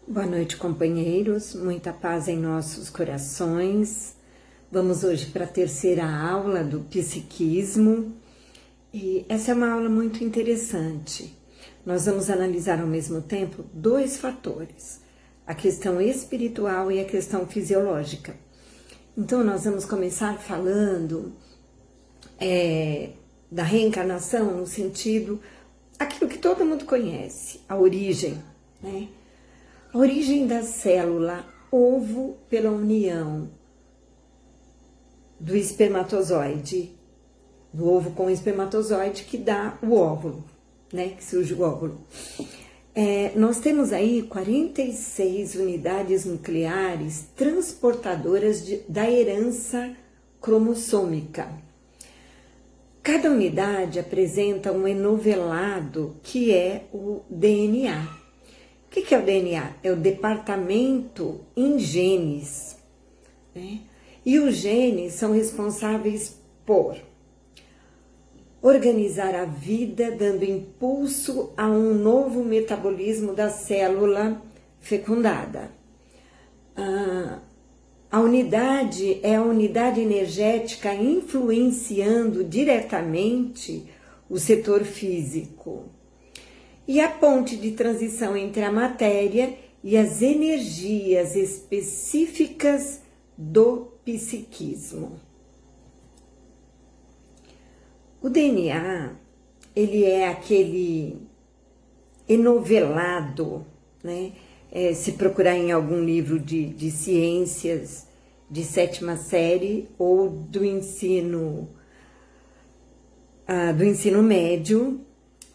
Boa noite, companheiros. Muita paz em nossos corações. Vamos hoje para a terceira aula do psiquismo. E essa é uma aula muito interessante. Nós vamos analisar ao mesmo tempo dois fatores: a questão espiritual e a questão fisiológica. Então, nós vamos começar falando da reencarnação no sentido, aquilo que todo mundo conhece, a origem, né? A origem da célula ovo pela união do espermatozoide, do ovo com o espermatozoide que dá o óvulo, né? Que surge o óvulo. Nós temos aí 46 unidades nucleares transportadoras da herança cromossômica. Cada unidade apresenta um enovelado que é o DNA. O que é o DNA? É o departamento em genes, né? E os genes são responsáveis por organizar a vida, dando impulso a um novo metabolismo da célula fecundada. A unidade é a unidade energética influenciando diretamente o setor físico. E a ponte de transição entre a matéria e as energias específicas do psiquismo. O DNA, ele é aquele enovelado, né? Se procurar em algum livro de ciências de 7ª série ou do ensino médio,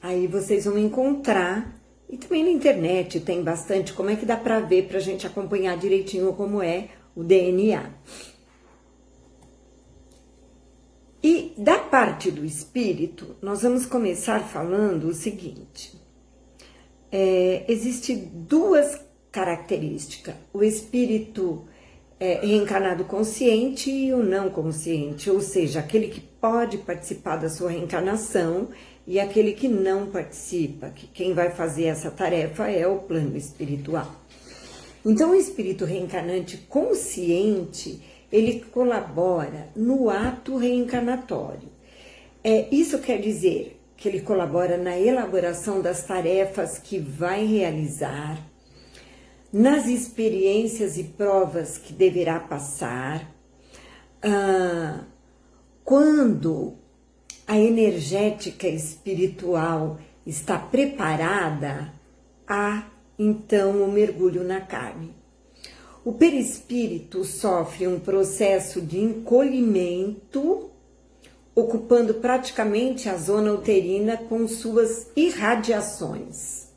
aí vocês vão encontrar, e também na internet tem bastante, como é que dá para ver, para a gente acompanhar direitinho como é o DNA. E da parte do espírito, nós vamos começar falando o seguinte: existem duas características, o espírito reencarnado consciente e o não consciente, ou seja, aquele que pode participar da sua reencarnação e aquele que não participa, que quem vai fazer essa tarefa é o plano espiritual. Então, o espírito reencarnante consciente, ele colabora no ato reencarnatório. Isso quer dizer que ele colabora na elaboração das tarefas que vai realizar, nas experiências e provas que deverá passar, quando a energética espiritual está preparada, há então o mergulho na carne. O perispírito sofre um processo de encolhimento, ocupando praticamente a zona uterina com suas irradiações.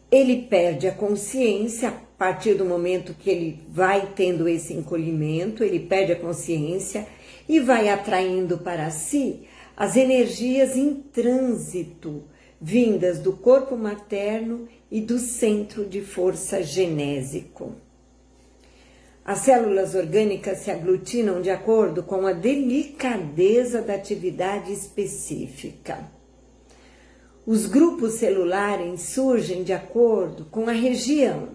Ele perde a consciência a partir do momento que ele vai tendo esse encolhimento, ele perde a consciência e vai atraindo para si as energias em trânsito, vindas do corpo materno e do centro de força genésico. As células orgânicas se aglutinam de acordo com a delicadeza da atividade específica. Os grupos celulares surgem de acordo com a região,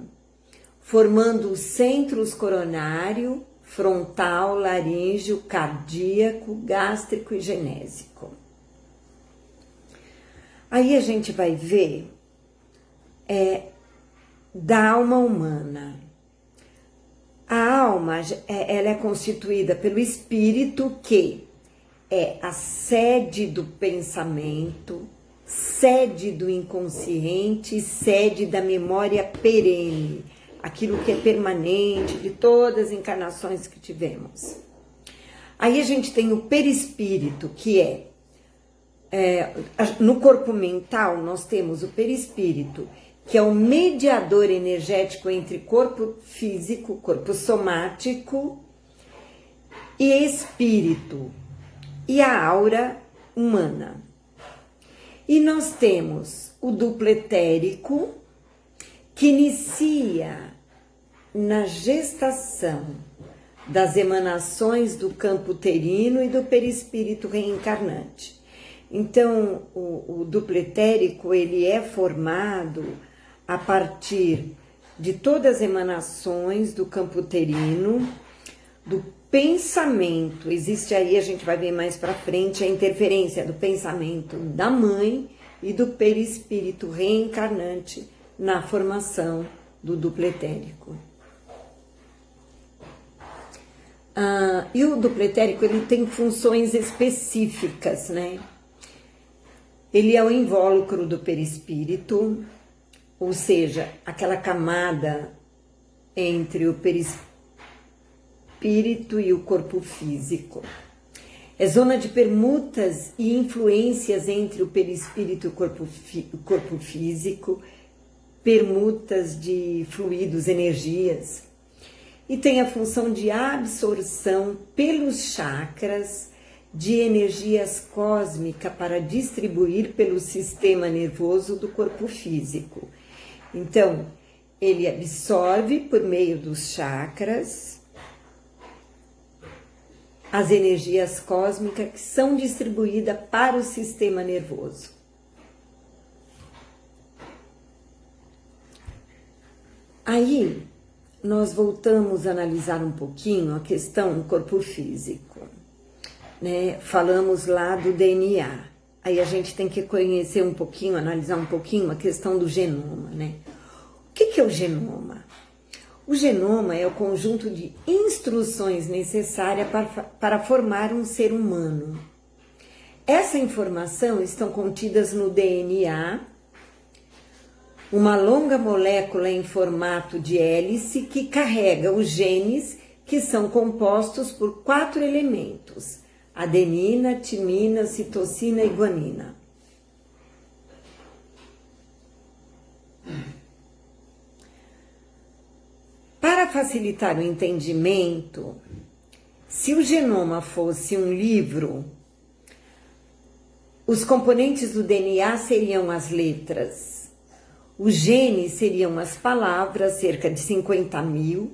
formando os centros coronário, frontal, laríngeo, cardíaco, gástrico e genésico. Aí a gente vai ver da alma humana. A alma, ela é constituída pelo espírito, que é a sede do pensamento, sede do inconsciente, sede da memória perene, aquilo que é permanente de todas as encarnações que tivemos. Aí a gente tem o perispírito, que no corpo mental nós temos o perispírito, que é o mediador energético entre corpo físico, corpo somático e espírito, e a aura humana. E nós temos o duplo etérico, que inicia na gestação das emanações do campo uterino e do perispírito reencarnante. Então, o duplo etérico, ele é formado a partir de todas as emanações do campo uterino, do pensamento. Existe aí, a gente vai ver mais para frente, a interferência do pensamento da mãe e do perispírito reencarnante na formação do duplo etérico. E o duplo etérico, ele tem funções específicas, né? Ele é o invólucro do perispírito, ou seja, aquela camada entre o perispírito e o corpo físico. É zona de permutas e influências entre o perispírito e o corpo físico, permutas de fluidos, energias. E tem a função de absorção pelos chakras de energias cósmicas para distribuir pelo sistema nervoso do corpo físico. Então, ele absorve por meio dos chakras as energias cósmicas que são distribuídas para o sistema nervoso. Aí, nós voltamos a analisar um pouquinho a questão do corpo físico, né? Falamos lá do DNA. Aí a gente tem que conhecer um pouquinho, analisar um pouquinho a questão do genoma, né? O que é o genoma? O genoma é o conjunto de instruções necessárias para formar um ser humano. Essa informação estão contidas no DNA, uma longa molécula em formato de hélice que carrega os genes, que são compostos por 4 elementos: adenina, timina, citosina e guanina. Para facilitar o entendimento, se o genoma fosse um livro, os componentes do DNA seriam as letras. Os genes seriam as palavras, cerca de 50.000,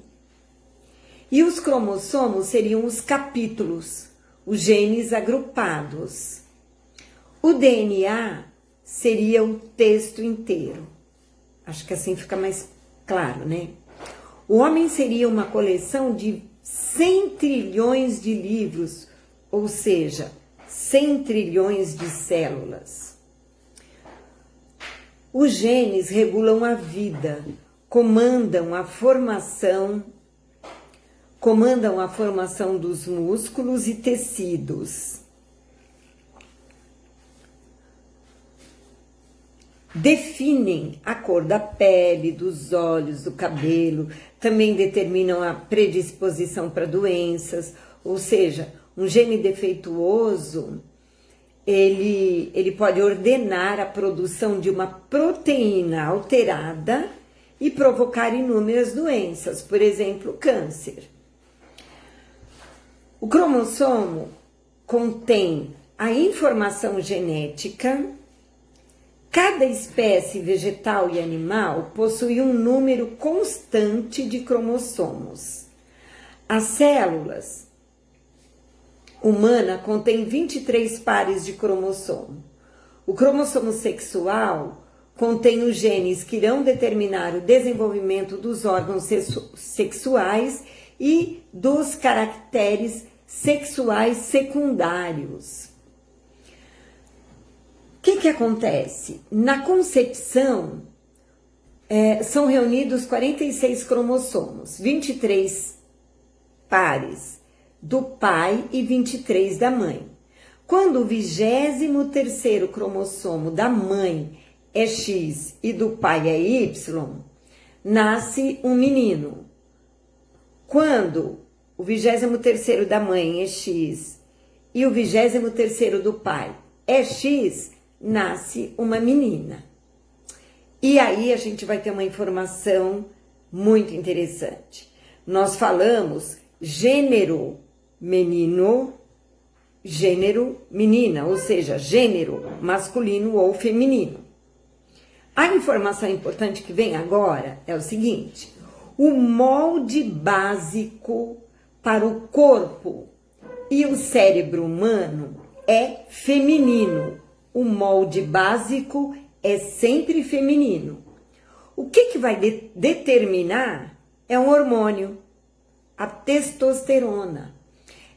e os cromossomos seriam os capítulos, os genes agrupados. O DNA seria o texto inteiro. Acho que assim fica mais claro, né? O homem seria uma coleção de 100 trilhões de livros, ou seja, 100 trilhões de células. Os genes regulam a vida, comandam a formação dos músculos e tecidos. Definem a cor da pele, dos olhos, do cabelo, também determinam a predisposição para doenças, ou seja, um gene defeituoso, ele pode ordenar a produção de uma proteína alterada e provocar inúmeras doenças, por exemplo, câncer. O cromossomo contém a informação genética. Cada espécie vegetal e animal possui um número constante de cromossomos. As células humanas contêm 23 pares de cromossomo. O cromossomo sexual contém os genes que irão determinar o desenvolvimento dos órgãos sexuais e dos caracteres sexuais secundários. O que acontece? Na concepção, são reunidos 46 cromossomos, 23 pares do pai e 23 da mãe. Quando o 23º cromossomo da mãe é X e do pai é Y, nasce um menino. Quando o 23º da mãe é X e o 23º do pai é X, nasce uma menina. E aí a gente vai ter uma informação muito interessante. Nós falamos gênero menino, gênero menina, ou seja, gênero masculino ou feminino. A informação importante que vem agora é o seguinte: o molde básico para o corpo e o cérebro humano é feminino. O molde básico é sempre feminino. O que vai determinar é um hormônio, a testosterona.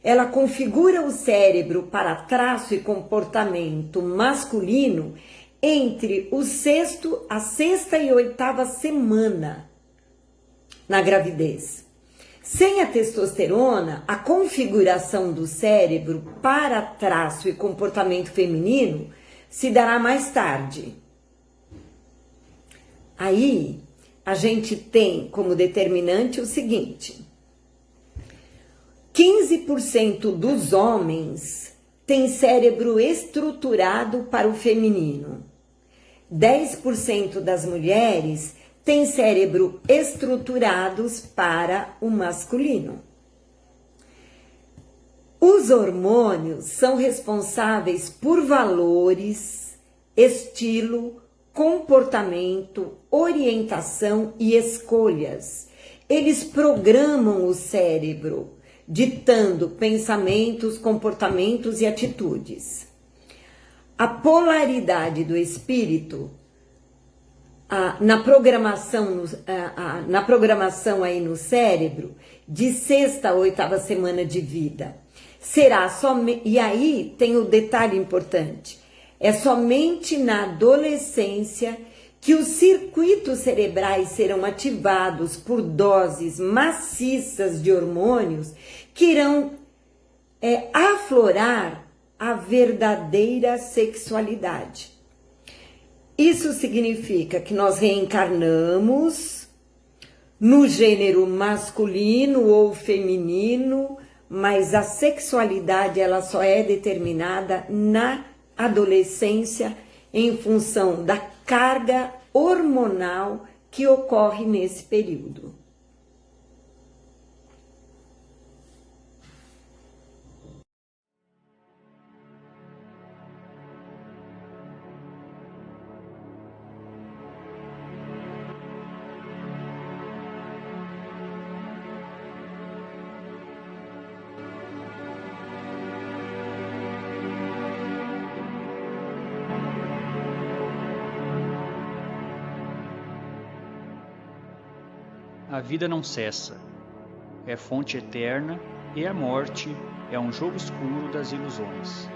Ela configura o cérebro para traço e comportamento masculino entre a sexta e oitava semana na gravidez. Sem a testosterona, a configuração do cérebro para traço e comportamento feminino se dará mais tarde. Aí, a gente tem como determinante o seguinte: 15% dos homens têm cérebro estruturado para o feminino. 10% das mulheres têm cérebro estruturados para o masculino. Os hormônios são responsáveis por valores, estilo, comportamento, orientação e escolhas. Eles programam o cérebro, ditando pensamentos, comportamentos e atitudes. A polaridade do espírito, na programação aí no cérebro, de sexta a oitava semana de vida, será somente, e aí tem o detalhe importante, é somente na adolescência que os circuitos cerebrais serão ativados por doses maciças de hormônios que irão aflorar a verdadeira sexualidade. Isso significa que nós reencarnamos no gênero masculino ou feminino, mas a sexualidade ela só é determinada na adolescência em função da carga hormonal que ocorre nesse período. A vida não cessa, é fonte eterna e a morte é um jogo escuro das ilusões.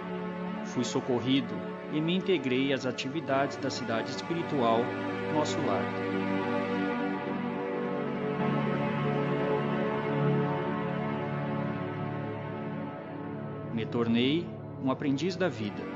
Fui socorrido e me integrei às atividades da cidade espiritual, nosso lar. Me tornei um aprendiz da vida.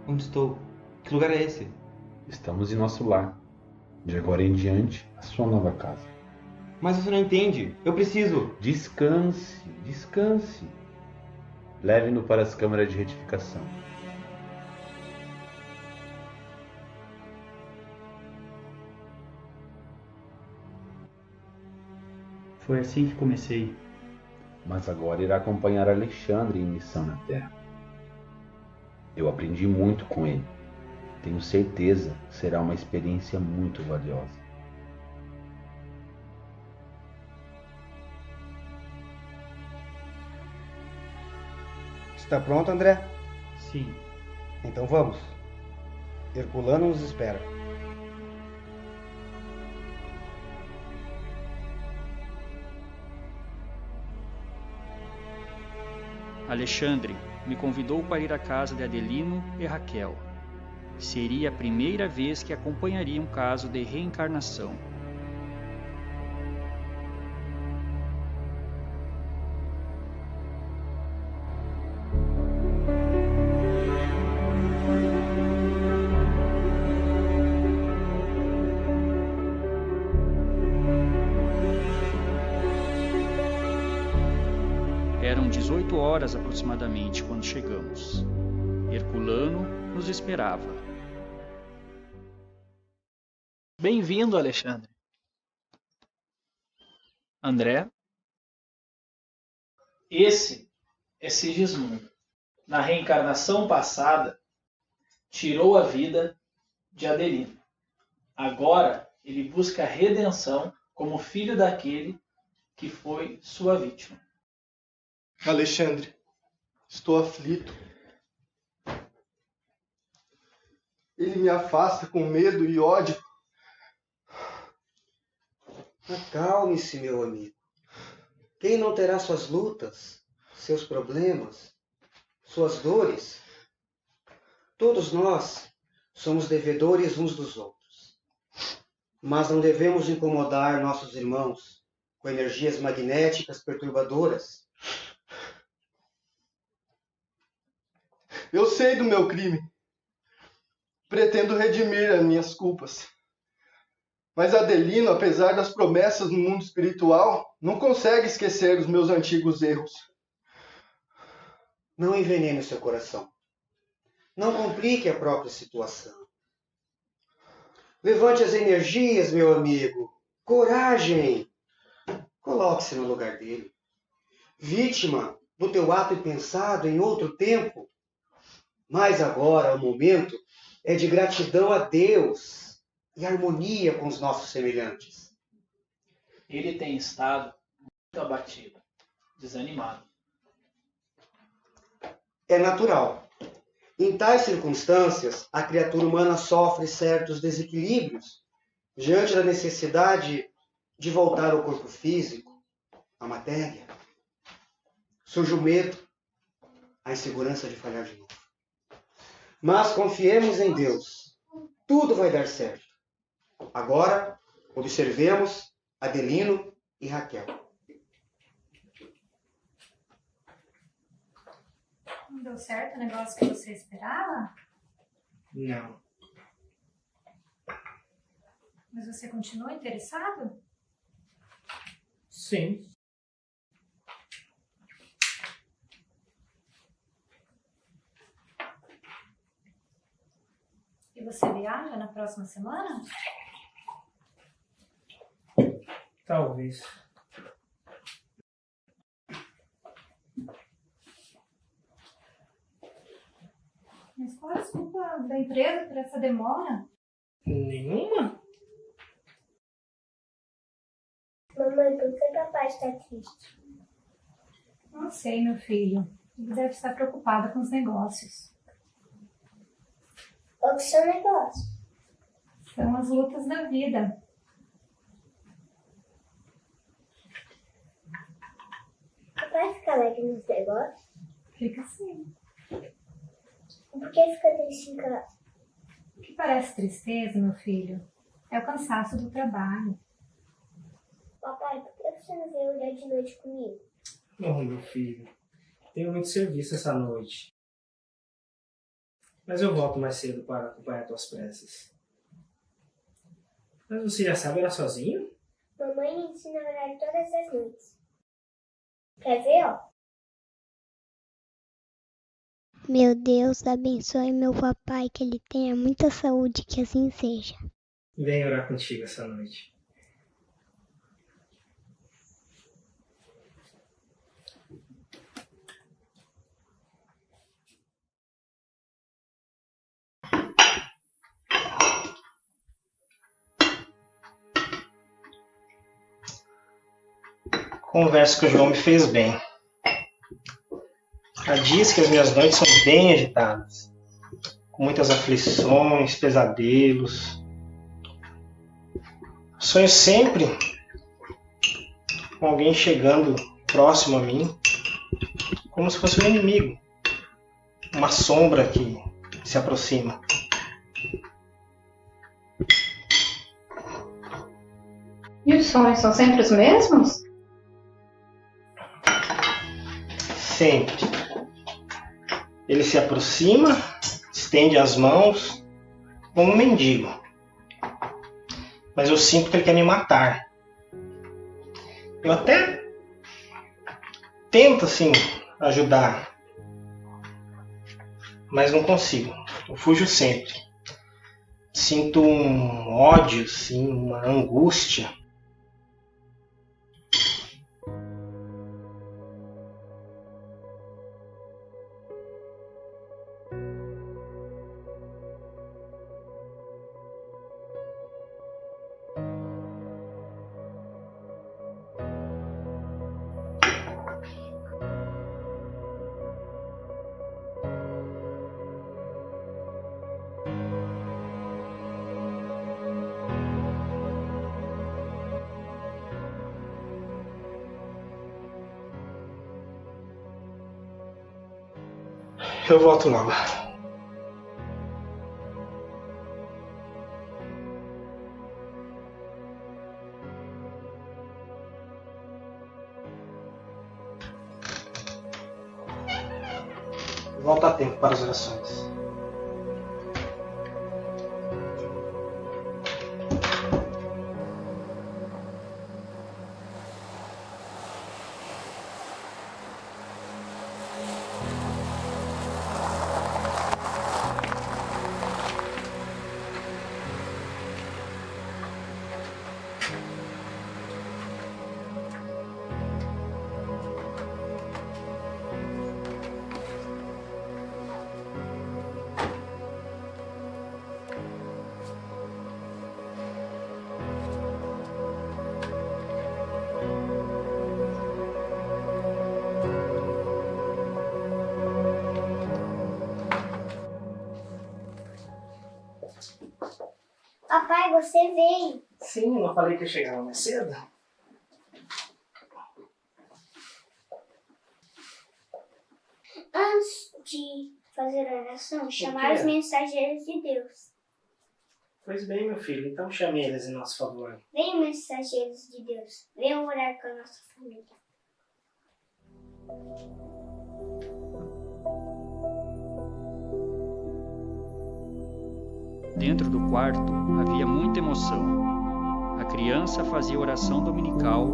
Onde estou? Que lugar é esse? Estamos em nosso lar. De agora em diante, a sua nova casa. Mas você não entende. Eu preciso. Descanse, descanse. Leve-no para as câmaras de retificação. Foi assim que comecei. Mas agora irá acompanhar Alexandre em missão na Terra. Eu aprendi muito com ele. Tenho certeza que será uma experiência muito valiosa. Está pronto, André? Sim. Então vamos. Herculano nos espera. Alexandre me convidou para ir à casa de Adelino e Raquel. Seria a primeira vez que acompanharia um caso de reencarnação. Eram 18 horas aproximadamente quando chegamos. Herculano nos esperava. Bem-vindo, Alexandre. André? Esse é Sigismundo. Na reencarnação passada, tirou a vida de Adelino. Agora, ele busca a redenção como filho daquele que foi sua vítima. Alexandre, estou aflito. Ele me afasta com medo e ódio. Acalme-se, meu amigo. Quem não terá suas lutas, seus problemas, suas dores? Todos nós somos devedores uns dos outros. Mas não devemos incomodar nossos irmãos com energias magnéticas perturbadoras. Eu sei do meu crime. Pretendo redimir as minhas culpas. Mas Adelino, apesar das promessas no mundo espiritual, não consegue esquecer os meus antigos erros. Não envenene o seu coração. Não complique a própria situação. Levante as energias, meu amigo. Coragem. Coloque-se no lugar dele. Vítima do teu ato impensado em outro tempo. Mas agora o momento é de gratidão a Deus e harmonia com os nossos semelhantes. Ele tem estado muito abatido, desanimado. É natural. Em tais circunstâncias, a criatura humana sofre certos desequilíbrios diante da necessidade de voltar ao corpo físico, à matéria. Surge o medo, a insegurança de falhar de novo. Mas confiemos em Deus. Tudo vai dar certo. Agora, observemos Adelino e Raquel. Não deu certo o negócio que você esperava? Não. Mas você continua interessado? Sim. E você viaja na próxima semana? Talvez. Mas qual a desculpa da empresa por essa demora? Nenhuma? Mamãe, por que papai está triste? Não sei, meu filho. Ele deve estar preocupado com os negócios. O que são negócios? São as lutas da vida. Papai fica alegre nos negócios? Fica assim. Por que fica triste em casa? O que parece tristeza, meu filho, é o cansaço do trabalho. Papai, por que você não veio olhar de noite comigo? Não, meu filho. Tenho muito serviço essa noite. Mas eu volto mais cedo para acompanhar tuas preces. Mas você já sabe orar sozinho? Mamãe me ensina a orar todas as noites. Quer ver, ó? Meu Deus, abençoe meu papai, que ele tenha muita saúde, que assim seja. Venho orar contigo essa noite. Conversa com o João me fez bem. Há dias que as minhas noites são bem agitadas, com muitas aflições, pesadelos. Sonho sempre com alguém chegando próximo a mim, como se fosse um inimigo, uma sombra que se aproxima. E os sonhos são sempre os mesmos? Sempre. Ele se aproxima, estende as mãos, como um mendigo. Mas eu sinto que ele quer me matar. Eu até tento, assim, ajudar. Mas não consigo. Eu fujo sempre. Sinto um ódio, sim, uma angústia. Eu volto logo. Volto a tempo para as orações. Papai, você veio. Sim, eu não falei que eu chegava mais cedo? Antes de fazer a oração, chamar os mensageiros de Deus. Pois bem, meu filho, então chame eles em nosso favor. Venham, mensageiros de Deus. Venham orar com a nossa família. Dentro do quarto havia muita emoção. A criança fazia oração dominical,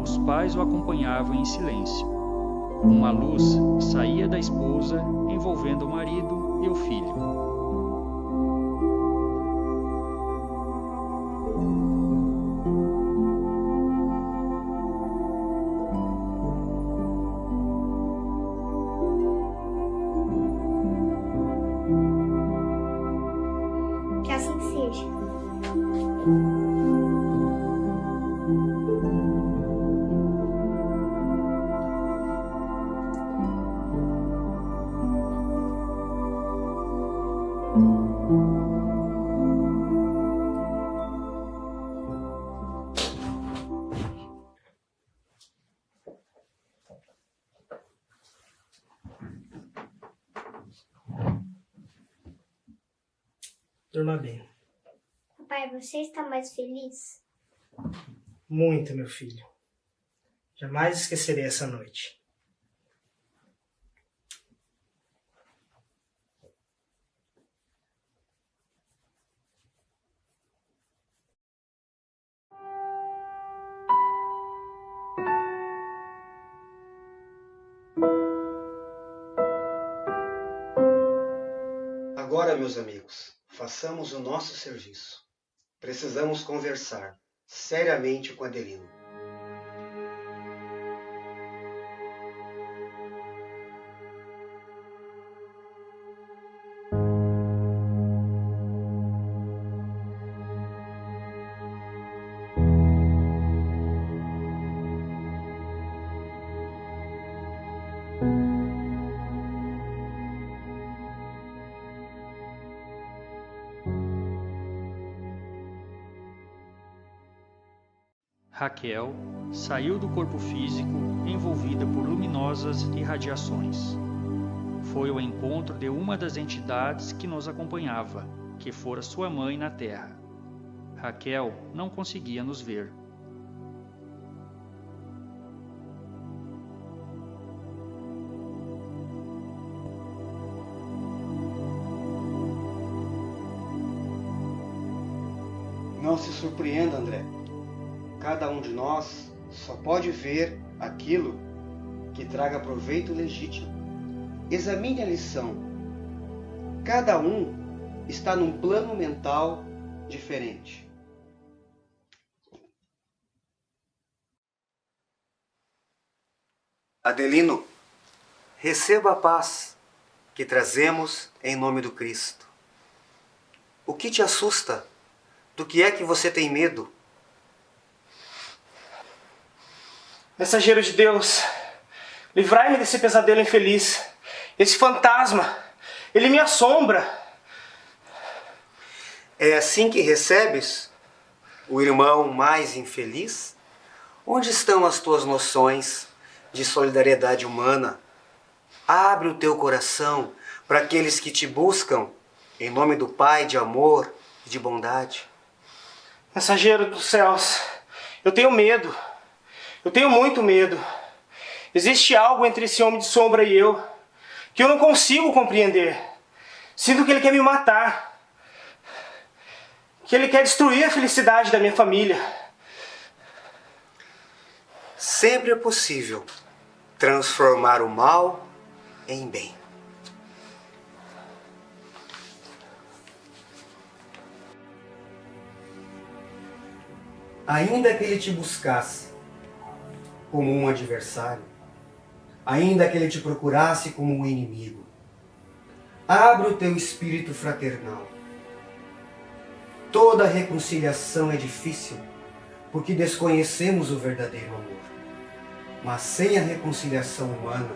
os pais o acompanhavam em silêncio. Uma luz saía da esposa, envolvendo o marido e o filho. Que assim seja. Durma bem. Papai, você está mais feliz? Muito, meu filho. Jamais esquecerei essa noite. Agora, meus amigos, façamos o nosso serviço. Precisamos conversar seriamente com Adelino. Raquel saiu do corpo físico envolvida por luminosas irradiações. Foi ao encontro de uma das entidades que nos acompanhava, que fora sua mãe na Terra. Raquel não conseguia nos ver. Não se surpreenda, André. Cada um de nós só pode ver aquilo que traga proveito legítimo. Examine a lição. Cada um está num plano mental diferente. Adelino, receba a paz que trazemos em nome do Cristo. O que te assusta? Do que é que você tem medo? Mensageiro de Deus, livrai-me desse pesadelo infeliz. Esse fantasma, ele me assombra. É assim que recebes o irmão mais infeliz? Onde estão as tuas noções de solidariedade humana? Abre o teu coração para aqueles que te buscam em nome do Pai de amor e de bondade. Mensageiro dos céus, eu tenho medo. Eu tenho muito medo. Existe algo entre esse homem de sombra e eu que eu não consigo compreender. Sinto que ele quer me matar. Que ele quer destruir a felicidade da minha família. Sempre é possível transformar o mal em bem. Ainda que ele te buscasse como um adversário, ainda que ele te procurasse como um inimigo, abre o teu espírito fraternal. Toda reconciliação é difícil, porque desconhecemos o verdadeiro amor. Mas sem a reconciliação humana,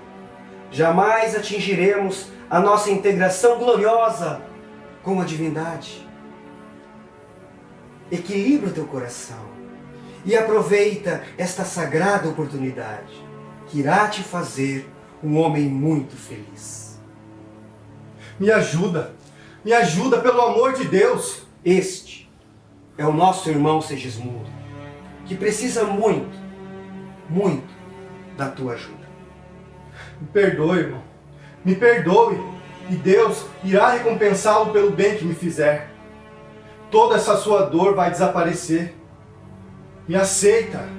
jamais atingiremos a nossa integração gloriosa com a divindade. Equilibra o teu coração e aproveita esta sagrada oportunidade que irá te fazer um homem muito feliz. Me ajuda pelo amor de Deus. Este é o nosso irmão Segismundo, que precisa muito, muito da tua ajuda. Me perdoe, irmão. Me perdoe. E Deus irá recompensá-lo pelo bem que me fizer. Toda essa sua dor vai desaparecer. Me aceita.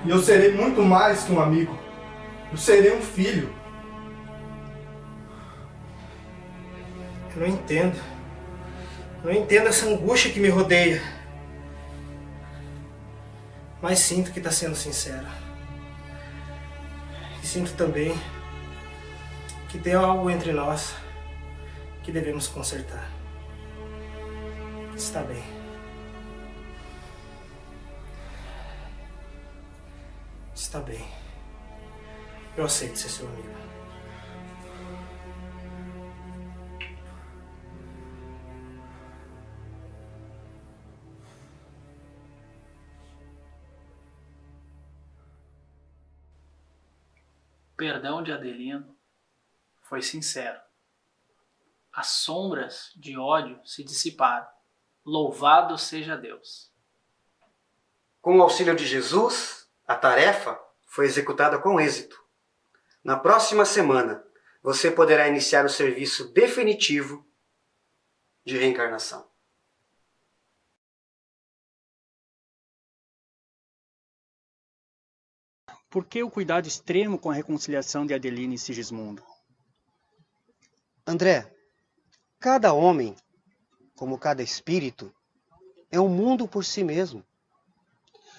E eu serei muito mais que um amigo. Eu serei um filho. Eu não entendo. Não entendo essa angústia que me rodeia. Mas sinto que está sendo sincero. E sinto também que tem algo entre nós que devemos consertar. Está bem. Está bem. Eu aceito ser seu amigo. O perdão de Adelino foi sincero. As sombras de ódio se dissiparam. Louvado seja Deus. Com o auxílio de Jesus, a tarefa foi executada com êxito. Na próxima semana, você poderá iniciar o serviço definitivo de reencarnação. Por que o cuidado extremo com a reconciliação de Adelino e Sigismundo? André, cada homem, como cada espírito, é um mundo por si mesmo.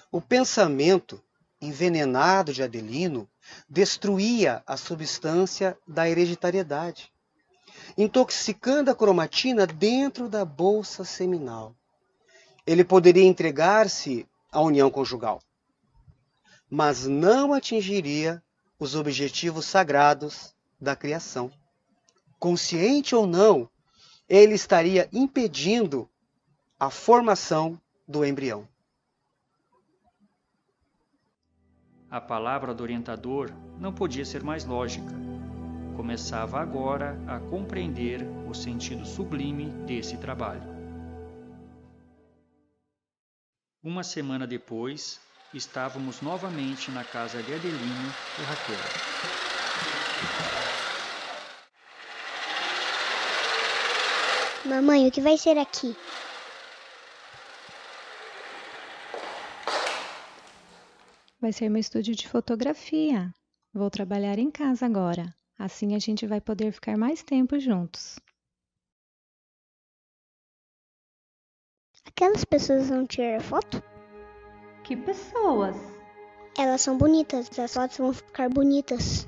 O pensamento envenenado de Adelino destruía a substância da hereditariedade, intoxicando a cromatina dentro da bolsa seminal. Ele poderia entregar-se à união conjugal, mas não atingiria os objetivos sagrados da criação. Consciente ou não, ele estaria impedindo a formação do embrião. A palavra do orientador não podia ser mais lógica. Começava agora a compreender o sentido sublime desse trabalho. Uma semana depois, estávamos novamente na casa de Adelino e Raquel. Mamãe, o que vai ser aqui? Vai ser meu estúdio de fotografia. Vou trabalhar em casa agora. Assim a gente vai poder ficar mais tempo juntos. Aquelas pessoas vão tirar foto? Que pessoas? Elas são bonitas, as fotos vão ficar bonitas.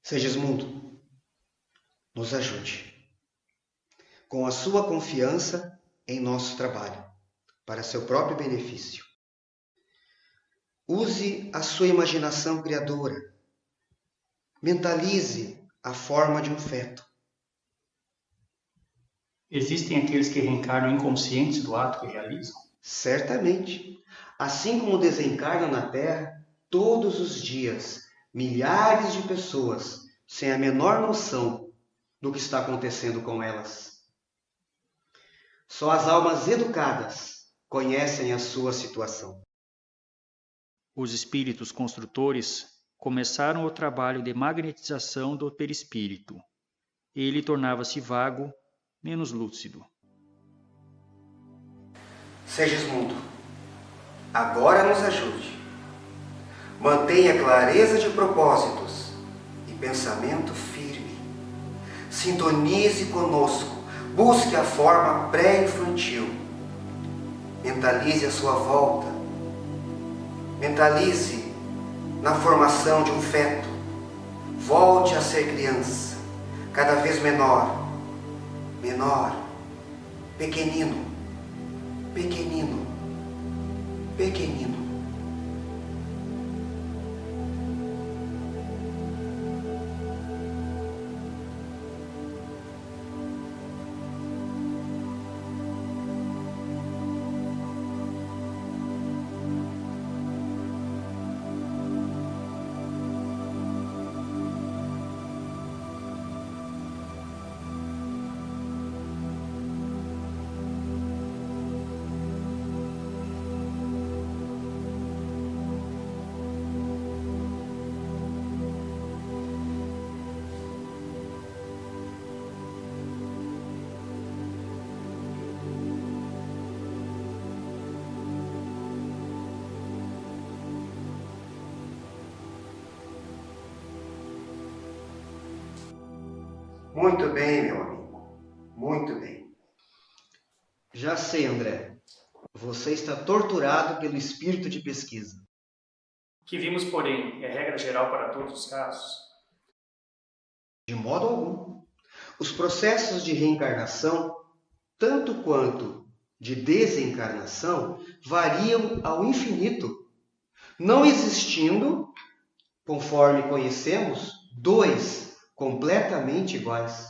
Segismundo, nos ajude com a sua confiança em nosso trabalho, para seu próprio benefício. Use a sua imaginação criadora. Mentalize a forma de um feto. Existem aqueles que reencarnam inconscientes do ato que realizam? Certamente. Assim como desencarnam na Terra todos os dias milhares de pessoas sem a menor noção do que está acontecendo com elas. Só as almas educadas conhecem a sua situação. Os espíritos construtores começaram o trabalho de magnetização do perispírito. Ele tornava-se vago, menos lúcido. Segismundo, agora nos ajude. Mantenha clareza de propósitos e pensamento firme. Sintonize conosco. Busque a forma pré-infantil. Mentalize a sua volta. Mentalize na formação de um feto. Volte a ser criança, cada vez menor, menor, pequenino, pequenino, pequenino. Muito bem, meu amigo. Muito bem. Já sei, André. Você está torturado pelo espírito de pesquisa. O que vimos, porém, é regra geral para todos os casos? De modo algum. Os processos de reencarnação, tanto quanto de desencarnação, variam ao infinito, não existindo, conforme conhecemos, dois completamente iguais.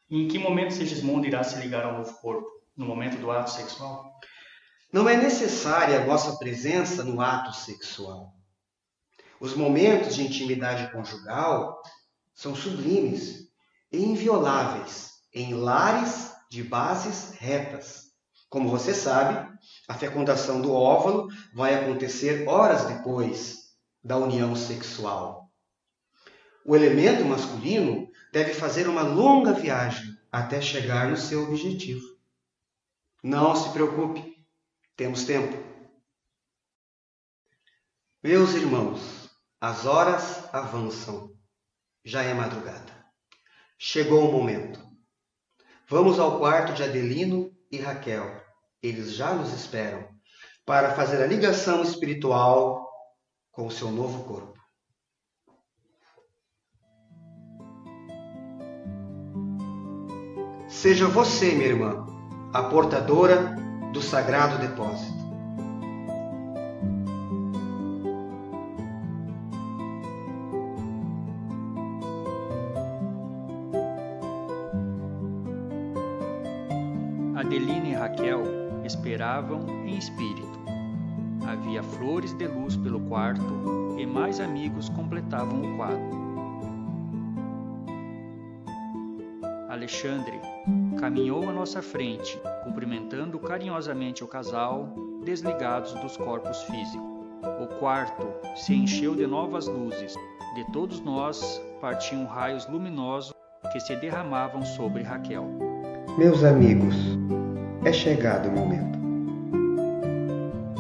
E em que momento Segismundo irá se ligar ao novo corpo? No momento do ato sexual? Não é necessária a nossa presença no ato sexual. Os momentos de intimidade conjugal são sublimes e invioláveis em lares de bases retas. Como você sabe, a fecundação do óvulo vai acontecer horas depois da união sexual. O elemento masculino deve fazer uma longa viagem até chegar no seu objetivo. Não se preocupe, temos tempo. Meus irmãos, as horas avançam. Já é madrugada. Chegou o momento. Vamos ao quarto de Adelino e Raquel. Eles já nos esperam para fazer a ligação espiritual com o seu novo corpo. Seja você, minha irmã, a portadora do sagrado depósito. Adelina e Raquel esperavam em espírito. Havia flores de luz pelo quarto e mais amigos completavam o quadro. Alexandre caminhou à nossa frente, cumprimentando carinhosamente o casal, desligados dos corpos físicos. O quarto se encheu de novas luzes. De todos nós partiam raios luminosos que se derramavam sobre Raquel. Meus amigos, é chegado o momento.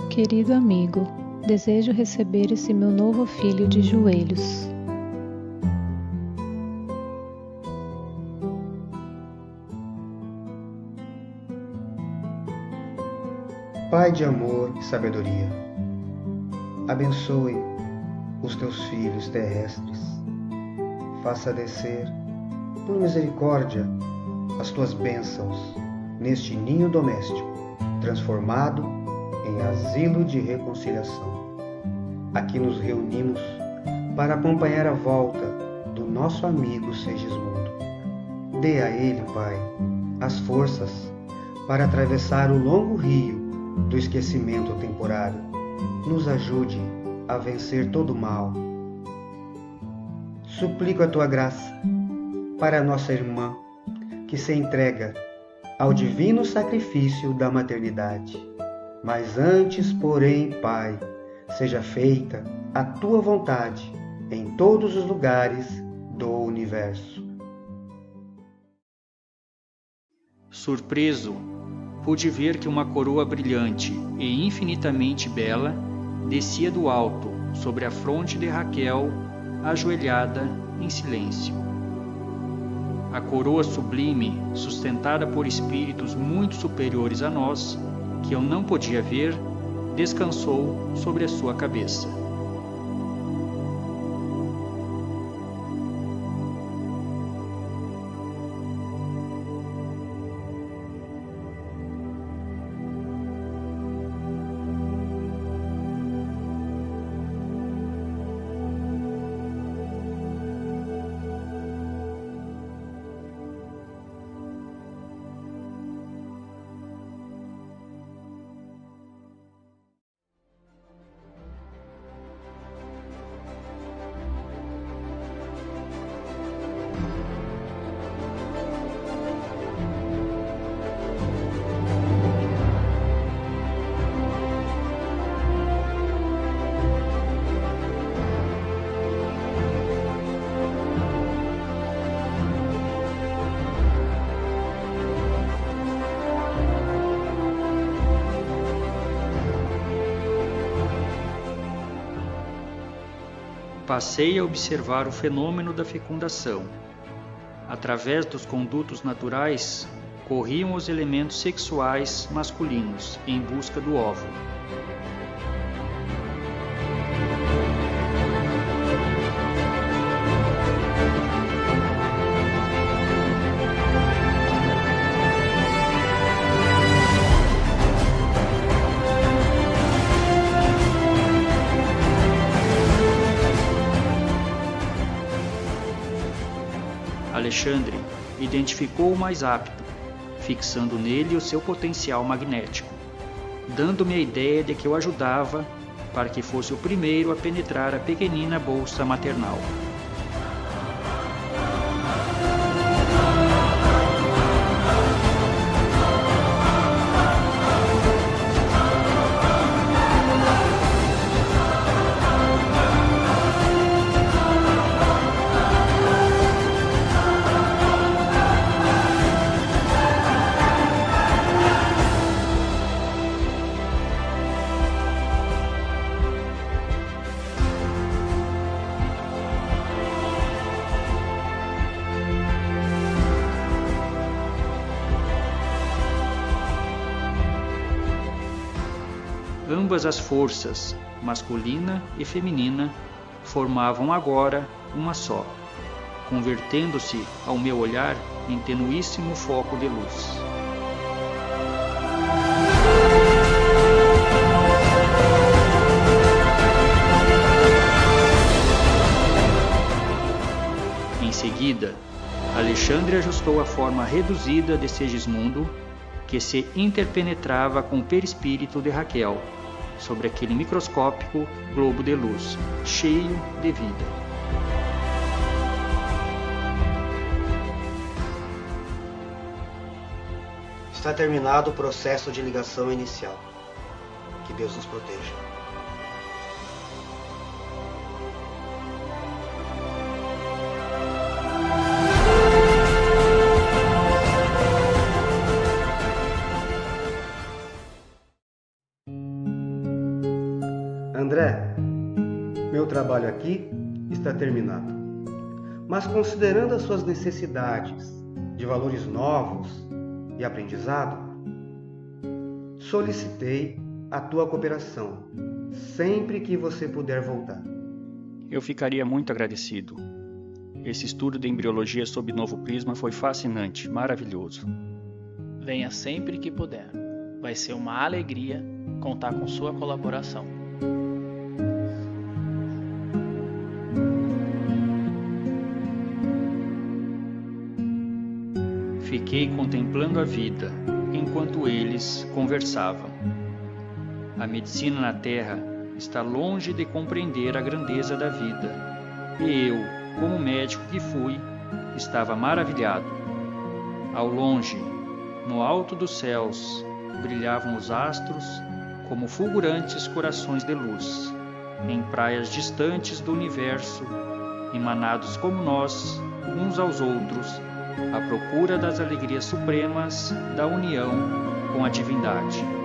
Querido amigo, desejo receber esse meu novo filho de joelhos. Pai de amor e sabedoria, abençoe os teus filhos terrestres. Faça descer, por misericórdia, as tuas bênçãos neste ninho doméstico, transformado em asilo de reconciliação. Aqui nos reunimos para acompanhar a volta do nosso amigo Segismundo. Dê a ele, Pai, as forças para atravessar o longo rio do esquecimento temporário. Nos ajude a vencer todo o mal. Suplico a tua graça para a nossa irmã que se entrega ao divino sacrifício da maternidade. Mas antes, porém, Pai, seja feita a tua vontade em todos os lugares do universo. Surpreso, pude ver que uma coroa brilhante e infinitamente bela descia do alto sobre a fronte de Raquel, ajoelhada em silêncio. A coroa sublime, sustentada por espíritos muito superiores a nós, que eu não podia ver, descansou sobre a sua cabeça. Passei a observar o fenômeno da fecundação. Através dos condutos naturais, corriam os elementos sexuais masculinos em busca do óvulo. Alexandre identificou o mais apto, fixando nele o seu potencial magnético, dando-me a ideia de que eu ajudava para que fosse o primeiro a penetrar a pequenina bolsa maternal. Ambas as forças, masculina e feminina, formavam agora uma só, convertendo-se, ao meu olhar, em tenuíssimo foco de luz. Em seguida, Alexandre ajustou a forma reduzida de Segismundo, que se interpenetrava com o perispírito de Raquel, sobre aquele microscópico globo de luz, cheio de vida. Está terminado o processo de ligação inicial. Que Deus nos proteja. está terminado. Mas considerando as suas necessidades de valores novos e aprendizado, solicitei a tua cooperação sempre que você puder voltar. Eu ficaria muito agradecido. Esse estudo de embriologia sob novo prisma foi fascinante, maravilhoso. Venha sempre que puder. Vai ser uma alegria contar com sua colaboração. Fiquei contemplando a vida enquanto eles conversavam. A medicina na Terra está longe de compreender a grandeza da vida. E eu, como médico que fui, estava maravilhado. Ao longe, no alto dos céus, brilhavam os astros como fulgurantes corações de luz, em praias distantes do universo, emanados como nós, uns aos outros, à procura das alegrias supremas da união com a divindade.